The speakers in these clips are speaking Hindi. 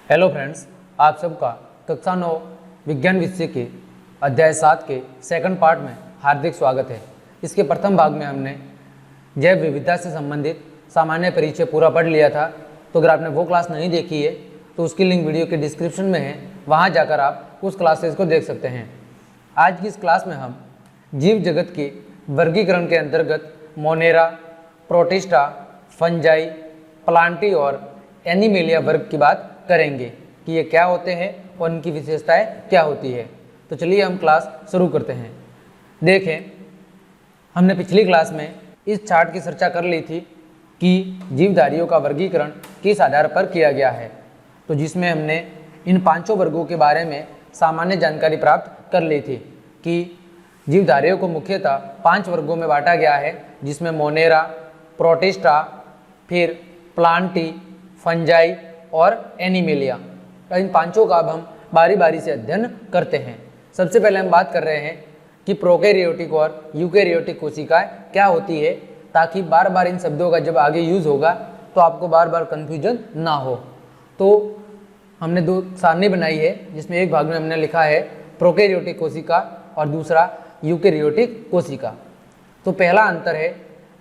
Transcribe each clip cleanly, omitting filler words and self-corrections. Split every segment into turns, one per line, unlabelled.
हेलो फ्रेंड्स, आप सबका कक्षा 9 विज्ञान विषय के अध्याय 7 के सेकंड पार्ट में हार्दिक स्वागत है। इसके प्रथम भाग में हमने जैव विविधता से संबंधित सामान्य परिचय पूरा पढ़ लिया था। तो अगर आपने वो क्लास नहीं देखी है तो उसकी लिंक वीडियो के डिस्क्रिप्शन में है, वहाँ जाकर आप उस क्लासेस को देख सकते हैं। आज की इस क्लास में हम जीव जगत के वर्गीकरण के अंतर्गत मोनेरा, प्रोटिस्टा, फंजाई, प्लांटी और एनिमेलिया वर्ग की बात करेंगे कि ये क्या होते हैं और इनकी विशेषताएं क्या होती है। तो चलिए हम क्लास शुरू करते हैं। देखें, हमने पिछली क्लास में इस चार्ट की चर्चा कर ली थी कि जीवधारियों का वर्गीकरण किस आधार पर किया गया है, तो जिसमें हमने इन पांचों वर्गों के बारे में सामान्य जानकारी प्राप्त कर ली थी कि जीवधारियों को मुख्यतः 5 वर्गों में बांटा गया है, जिसमें मोनेरा, प्रोटिस्टा, फिर प्लांटी, फंजाई और एनिमेलिया। इन पांचों का अब हम बारी बारी से अध्ययन करते हैं। सबसे पहले हम बात कर रहे हैं कि प्रोकैरियोटिक और यूकैरियोटिक कोशिकाएं क्या होती है, ताकि बार बार इन शब्दों का जब आगे यूज होगा तो आपको बार बार कन्फ्यूजन ना हो। तो हमने 2 सारणी बनाई है, जिसमें एक भाग में हमने लिखा है प्रोकैरियोटिक कोशिका और दूसरा यूकैरियोटिक कोशिका। तो पहला अंतर है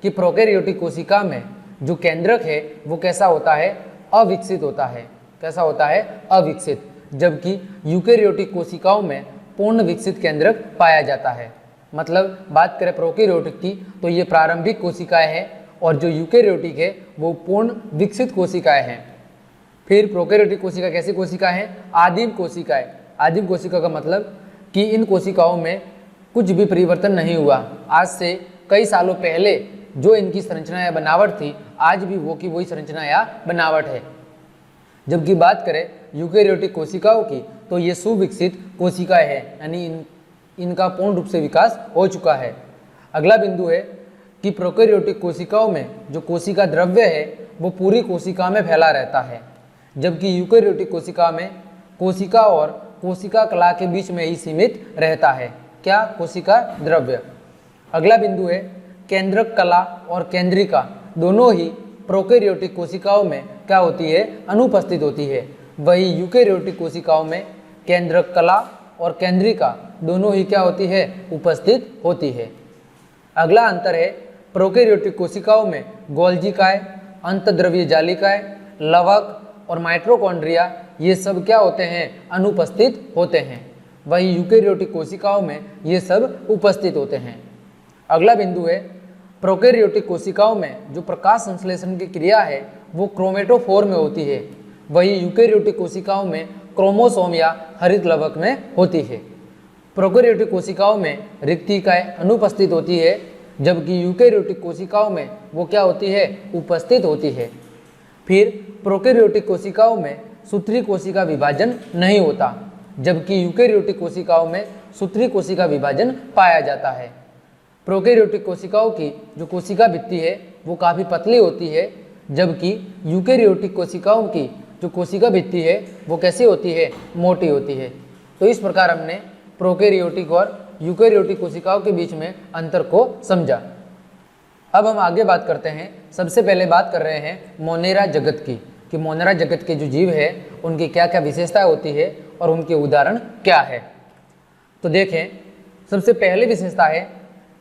कि प्रोकैरियोटिक कोशिका में जो केंद्रक है वो कैसा होता है, अविकसित होता है। कैसा होता है, अविकसित। जबकि यूकैरियोटिक कोशिकाओं में पूर्ण विकसित केंद्रक पाया जाता है। मतलब बात करें प्रोकैरियोटिक की तो ये प्रारंभिक कोशिकाएं हैं और जो यूकैरियोटिक है वो पूर्ण विकसित कोशिकाएं हैं। फिर प्रोकैरियोटिक कोशिका कैसी कोशिका है, आदिम कोशिकाएं। आदिम कोशिका का मतलब कि इन कोशिकाओं में कुछ भी परिवर्तन नहीं हुआ। आज से कई सालों पहले जो इनकी संरचना या बनावट थी, आज भी वो की वही संरचना या बनावट है। जबकि बात करें यूकैरियोटिक कोशिकाओं की तो ये सुविकसित कोशिकाएं हैं, यानी इनका पूर्ण रूप से विकास हो चुका है। अगला बिंदु है कि प्रोकैरियोटिक कोशिकाओं में जो कोशिका द्रव्य है वो पूरी कोशिका में फैला रहता है, जबकि यूकैरियोटिक कोशिका में कोशिका और कोशिका कला के बीच में ही सीमित रहता है। क्या, कोशिका द्रव्य। अगला बिंदु है केंद्रक कला और केंद्रिका दोनों ही प्रोकैरियोटिक कोशिकाओं में क्या होती है, अनुपस्थित होती है। वही यूकैरियोटिक कोशिकाओं में केंद्रक कला और केंद्रिका दोनों ही क्या होती है, उपस्थित होती है। अगला अंतर है प्रोकैरियोटिक कोशिकाओं में गोल्जिकाएं, अंतद्रव्य जालिकाएं, लवक और माइटोकॉन्ड्रिया ये सब क्या होते हैं, अनुपस्थित होते हैं। वही यूकैरियोटिक कोशिकाओं में ये सब उपस्थित होते हैं। अगला बिंदु है प्रोकैरियोटिक कोशिकाओं में जो प्रकाश संश्लेषण की क्रिया है वो क्रोमेटोफोर में होती है। वही यूकैरियोटिक कोशिकाओं में क्रोमोसोम या हरित लवक में होती है। प्रोकैरियोटिक कोशिकाओं में रिक्तिकाएं अनुपस्थित होती है, जबकि यूकैरियोटिक कोशिकाओं में वो क्या होती है, उपस्थित होती है। फिर प्रोकैरियोटिक कोशिकाओं में सूत्री कोशिका विभाजन नहीं होता, जबकि यूकैरियोटिक कोशिकाओं में सूत्री कोशिका विभाजन पाया जाता है। प्रोकैरियोटिक कोशिकाओं की जो कोशिका भित्ति है वो काफ़ी पतली होती है, जबकि यूकैरियोटिक कोशिकाओं की जो कोशिका भित्ति है वो कैसी होती है, मोटी होती है। तो इस प्रकार हमने प्रोकैरियोटिक और यूकैरियोटिक कोशिकाओं के बीच में अंतर को समझा। अब हम आगे बात करते हैं। सबसे पहले बात कर रहे हैं मोनेरा जगत की, कि मोनेरा जगत के जो जीव है उनकी क्या क्या विशेषताएं होती है और उनके उदाहरण क्या है। तो देखें, सबसे पहली विशेषता है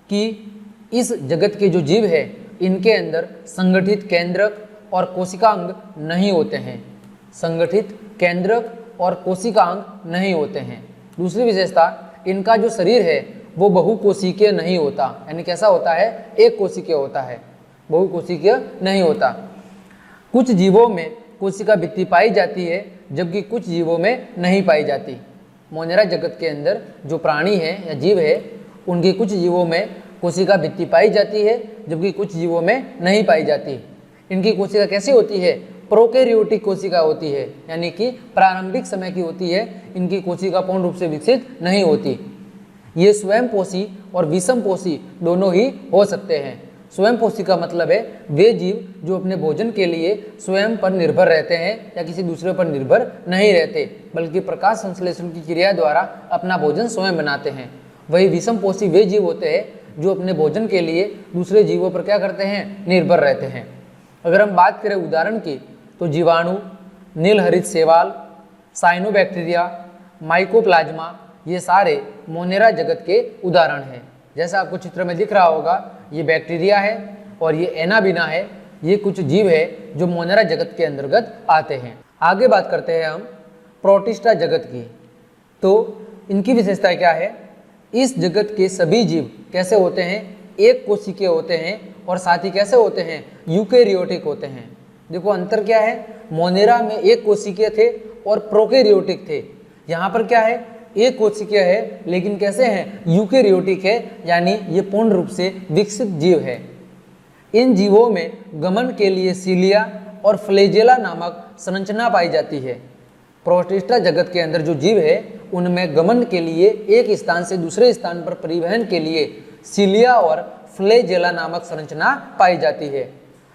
कि इस जगत के जो जीव है इनके अंदर संगठित केंद्रक और कोशिकांग नहीं होते हैं। संगठित केंद्रक और कोशिकांग नहीं होते हैं। दूसरी विशेषता, इनका जो शरीर है वो बहुकोशिकीय नहीं होता, यानी कैसा होता है, एक कोशिकीय होता है, बहुकोशिकीय नहीं होता। कुछ जीवों में कोशिका भित्ति पाई जाती है, जबकि कुछ जीवों में नहीं पाई जाती। मोनेरा जगत के अंदर जो प्राणी है या जीव है उनके कुछ जीवों में कोशिका भित्ति पाई जाती है, जबकि कुछ जीवों में नहीं पाई जाती। इनकी कोशिका कैसी होती है, प्रोकैरियोटिक कोशिका होती है, यानी कि प्रारंभिक समय की होती है। इनकी कोशिका पूर्ण रूप से विकसित नहीं होती। ये स्वयंपोषी और विषमपोषी दोनों ही हो सकते हैं। स्वयंपोषी का मतलब है वे जीव जो अपने भोजन के लिए स्वयं पर निर्भर रहते हैं या किसी दूसरे पर निर्भर नहीं रहते, बल्कि प्रकाश संश्लेषण की क्रिया द्वारा अपना भोजन स्वयं बनाते हैं। वही विषमपोषी वे जीव होते हैं जो अपने भोजन के लिए दूसरे जीवों पर क्या करते हैं, निर्भर रहते हैं। अगर हम बात करें उदाहरण की तो जीवाणु, नीलहरित शैवाल, साइनोबैक्टीरिया, माइकोप्लाज्मा, ये सारे मोनेरा जगत के उदाहरण हैं। जैसा आपको चित्र में दिख रहा होगा, ये बैक्टीरिया है और ये एनाबीना है। ये कुछ जीव है जो मोनेरा जगत के अंतर्गत आते हैं। आगे बात करते हैं हम प्रोटिस्टा जगत की। तो इनकी विशेषता क्या है? इस जगत के सभी जीव कैसे होते हैं? एक कोशिकीय होते हैं और साथ ही कैसे होते हैं? यूकेरियोटिक होते हैं। देखो अंतर क्या है, मोनेरा में एक कोशिकीय थे और प्रोकैरियोटिक थे। यहाँ पर क्या है, एक कोशिकीय है लेकिन कैसे हैं? यूकेरियोटिक है, यानी ये पूर्ण रूप से विकसित जीव है। इन जीवों में गमन के लिए सीलिया और फ्लैजेला नामक संरचना पाई जाती है। प्रोटिस्टा जगत के अंदर जो जीव है उनमें गमन के लिए एक स्थान से दूसरे स्थान पर परिवहन के लिए सीलिया और फ्लैजेला नामक संरचना पाई जाती है।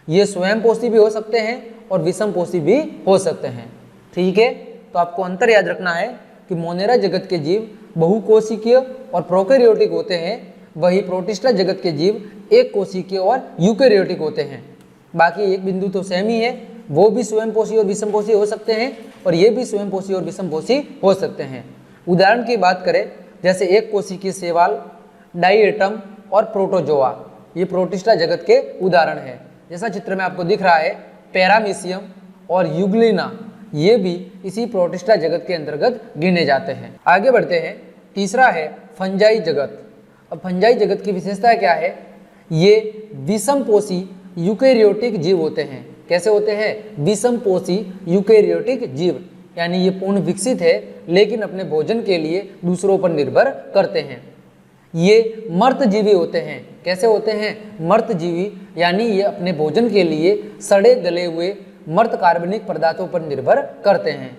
ये स्वयंपोषी भी हो सकते हैं और विषमपोषी भी हो सकते हैं। ठीक है, तो आपको अंतर याद रखना है कि मोनेरा जगत के जीव बहुकोशिकीय और प्रोकैरियोटिक होते हैं, वही प्रोटिस्टा जगत के जीव एक कोशिकीय और यूकेरियोटिक होते हैं। बाकी एक बिंदु तो सेम ही है, वो भी स्वयंपोषी और विषमपोषी हो सकते हैं और ये भी स्वयंपोषी और विषमपोषी हो सकते हैं। उदाहरण की बात करें, जैसे एक कोशिकीय शैवाल, डायएटम और प्रोटोजोआ, ये प्रोटिस्टा जगत के उदाहरण हैं। जैसा चित्र में आपको दिख रहा है, पैरामीशियम और यूग्लिना, ये भी इसी प्रोटिस्टा जगत के अंतर्गत गिने जाते हैं। आगे बढ़ते हैं, तीसरा है फंजाई जगत। अब फंजाई जगत की विशेषता क्या है? ये विषमपोषी यूकेरियोटिक जीव होते हैं। कैसे होते हैं? विषमपोषी यूकेरियोटिक जीव, यानी ये पूर्ण विकसित है लेकिन अपने भोजन के लिए दूसरों पर निर्भर करते हैं। ये मर्तजीवी होते हैं। कैसे होते हैं? मर्तजीवी, यानी ये अपने भोजन के लिए सड़े गले हुए मर्त कार्बनिक पदार्थों पर निर्भर करते हैं।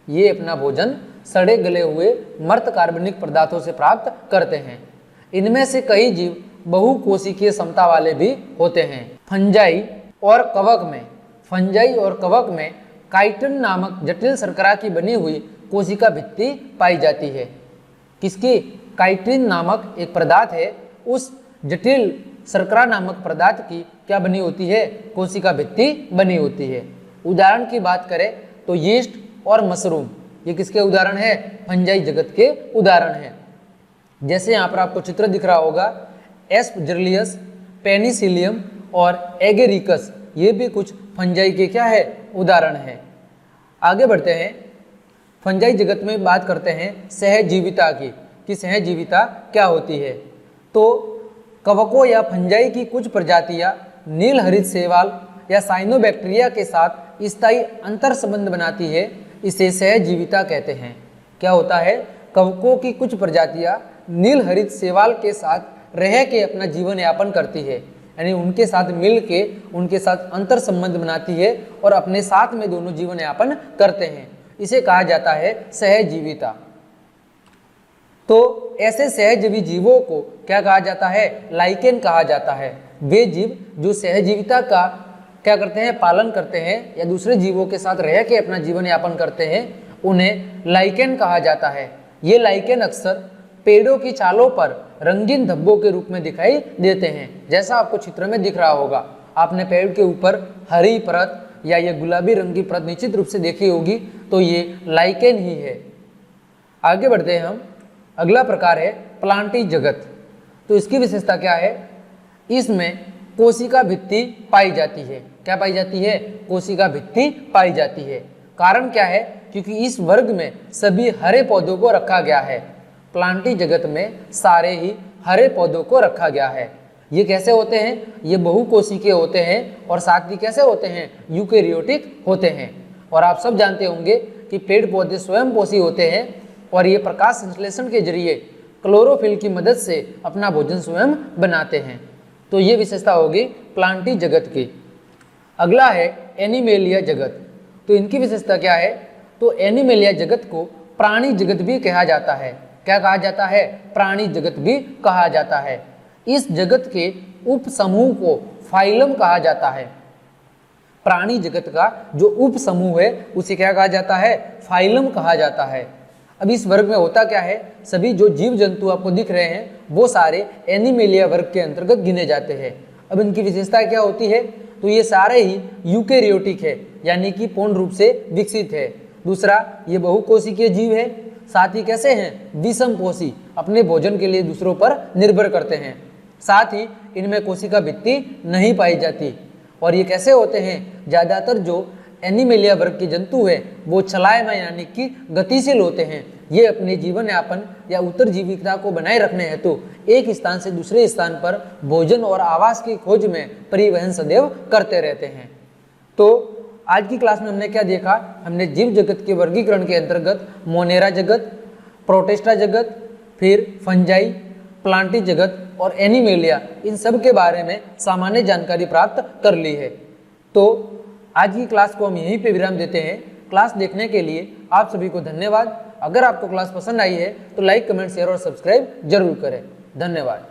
ये अपना भोजन सड़े गले हुए मर्त कार्बनिक पदार्थों से प्राप्त करते हैं। इनमें से कई जीव बहुकोशिकीय क्षमता वाले भी होते हैं। फंजाई और कवक में काइटिन नामक जटिल शर्करा की बनी हुई कोशिका भित्ति पाई जाती है। किसकी? काइटिन नामक एक पदार्थ है, उस जटिल शर्करा नामक पदार्थ की क्या बनी होती है? कोशिका भित्ति बनी होती है। उदाहरण की बात करें तो यीस्ट और मशरूम, ये किसके उदाहरण है? फंजाई जगत के उदाहरण हैं। जैसे यहाँ पर आपको चित्र दिख रहा होगा, एस्परजिलियस, पेनिसिलियम और एगेरिकस, ये भी कुछ फंजाई के क्या है? उदाहरण हैं। आगे बढ़ते हैं, फंजाई जगत में बात करते हैं सहजीविता की, कि सहजीविता क्या होती है। तो कवकों या फंजाई की कुछ प्रजातियां नील हरित शैवाल या साइनोबैक्टीरिया के साथ स्थायी अंतर संबंध बनाती है, इसे सहजीविता कहते हैं। क्या होता है? कवकों की कुछ प्रजातियां नील हरित शैवाल के साथ रह के अपना जीवन यापन करती है, यानी उनके साथ मिल के उनके साथ अंतर संबंध बनाती है और अपने साथ में दोनों जीवन यापन करते हैं। इसे कहा जाता है सहजीविता। तो ऐसे सहजीवी जीवों को क्या कहा जाता है? लाइकेन कहा जाता है। वे जीव जो सहजीविता का क्या करते हैं? पालन करते हैं या दूसरे जीवों के साथ रह के अपना जीवन यापन करते हैं, उन्हें लाइकेन कहा जाता है। ये लाइकेन अक्सर पेड़ों की छालों पर रंगीन धब्बों के रूप में दिखाई देते हैं। जैसा आपको चित्र में दिख रहा होगा, आपने पेड़ के ऊपर हरी परत या ये गुलाबी रंग की परत निश्चित रूप से देखी होगी, तो ये लाइकेन ही है। आगे बढ़ते हैं हम, अगला प्रकार है प्लांटी जगत। तो इसकी विशेषता क्या है? इसमें कोशिका भित्ति पाई जाती है। क्या पाई जाती है? कोशिका भित्ति पाई जाती है। कारण क्या है? क्योंकि इस वर्ग में सभी हरे पौधों को रखा गया है। प्लांटी जगत में सारे ही हरे पौधों को रखा गया है। ये कैसे होते हैं? ये बहुकोशिकीय होते हैं और साथ ही कैसे होते हैं? यूकेरियोटिक होते हैं। और आप सब जानते होंगे कि पेड़ पौधे स्वयंपोषी होते हैं और ये प्रकाश संश्लेषण के जरिए क्लोरोफिल की मदद से अपना भोजन स्वयं बनाते हैं। तो ये विशेषता होगी प्लांटी जगत की। अगला है एनिमेलिया जगत। तो इनकी विशेषता क्या है? तो एनिमेलिया जगत को प्राणी जगत भी कहा जाता है। क्या कहा जाता है? प्राणी जगत भी कहा जाता है। इस जगत के उप समूह को फाइलम कहा जाता है। प्राणी जगत का जो उप समूह है उसे क्या कहा जाता है? फाइलम कहा जाता है। अब इस वर्ग में होता क्या है? सभी जो जीव जंतु आपको दिख रहे हैं वो सारे एनिमेलिया वर्ग के अंतर्गत गिने जाते हैं। अब इनकी विशेषता क्या होती है? तो ये सारे ही यूकेरियोटिक है, यानी कि पूर्ण रूप से विकसित है। दूसरा, ये बहुकोशिकीय जीव है। साथ ही कैसे हैं, विषमपोषी, अपने भोजन के लिए दूसरों पर निर्भर करते हैं। साथ ही इनमें कोशिका भित्ति नहीं पाई जाती। और ये कैसे होते हैं, ज़्यादातर जो एनिमेलिया वर्ग के जंतु है वो चलायमान यानी कि गतिशील होते हैं। ये अपने जीवन यापन या उत्तरजीविता को बनाए रखने हेतु एक स्थान से दूसरे स्थान पर भोजन और आवास की खोज में परिवहन सदैव करते रहते हैं। तो आज की क्लास में हमने क्या देखा, हमने जीव जगत के वर्गीकरण के अंतर्गत मोनेरा जगत, प्रोटिस्टा जगत, फिर फंजाई, प्लांटी जगत और एनिमेलिया, इन सब के बारे में सामान्य जानकारी प्राप्त कर ली है। तो आज की क्लास को हम यहीं पे विराम देते हैं। क्लास देखने के लिए आप सभी को धन्यवाद। अगर आपको क्लास पसंद आई है तो लाइक, कमेंट, शेयर और सब्सक्राइब जरूर करें। धन्यवाद।